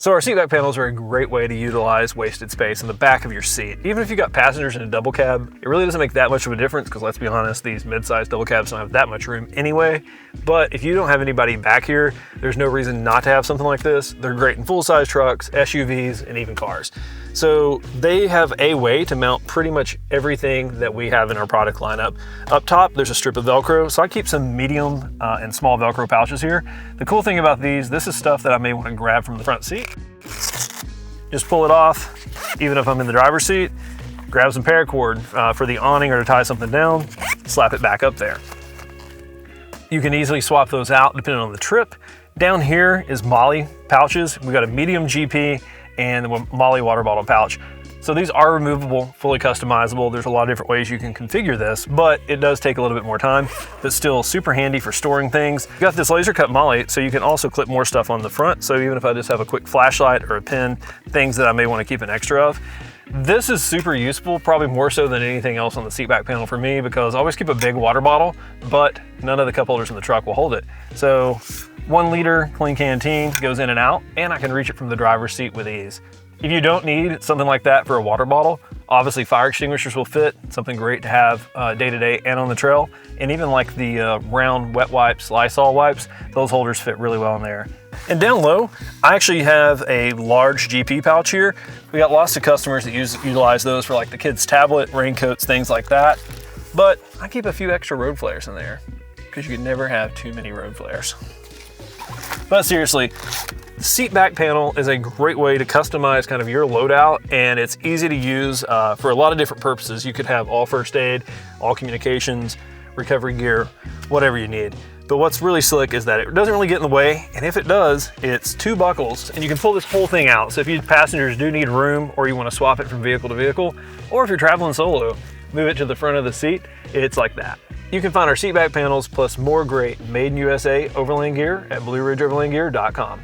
So our seat back panels are a great way to utilize wasted space in the back of your seat. Even if you've got passengers in a double cab, it really doesn't make that much of a difference because let's be honest, these mid-sized double cabs don't have that much room anyway. But if you don't have anybody back here, there's no reason not to have something like this. They're great in full-size trucks, SUVs, and even cars. So they have a way to mount pretty much everything that we have in our product lineup. Up top, there's a strip of Velcro. So I keep some medium and small Velcro pouches here. The cool thing about these, this is stuff that I may want to grab from the front seat. Just pull it off, even if I'm in the driver's seat, grab some paracord for the awning or to tie something down, slap it back up there. You can easily swap those out depending on the trip. Down here is Molly pouches. We got a medium GP and the Molly water bottle pouch. So these are removable, fully customizable. There's a lot of different ways you can configure this, but it does take a little bit more time, but still super handy for storing things. You got this laser cut Molly, so you can also clip more stuff on the front. So even if I just have a quick flashlight or a pen, things that I may want to keep an extra of. This is super useful, probably more so than anything else on the seat back panel for me, because I always keep a big water bottle, but none of the cup holders in the truck will hold it. So 1 liter clean canteen goes in and out, and I can reach it from the driver's seat with ease. If you don't need something like that for a water bottle, obviously fire extinguishers will fit. Something great to have day to day and on the trail. And even like the round wet wipes, Lysol wipes, those holders fit really well in there. And down low, I actually have a large GP pouch here. We got lots of customers that utilize those for like the kids' tablet, raincoats, things like that. But I keep a few extra road flares in there because you can never have too many road flares. But seriously, the seat back panel is a great way to customize kind of your loadout, and it's easy to use for a lot of different purposes. You could have all first aid, all communications, recovery gear, whatever you need. But what's really slick is that it doesn't really get in the way, and if it does, it's 2 buckles, and you can pull this whole thing out. So if you passengers do need room, or you want to swap it from vehicle to vehicle, or if you're traveling solo, move it to the front of the seat, it's like that. You can find our seat back panels plus more great made in USA Overland gear at BlueRidgeOverlandGear.com.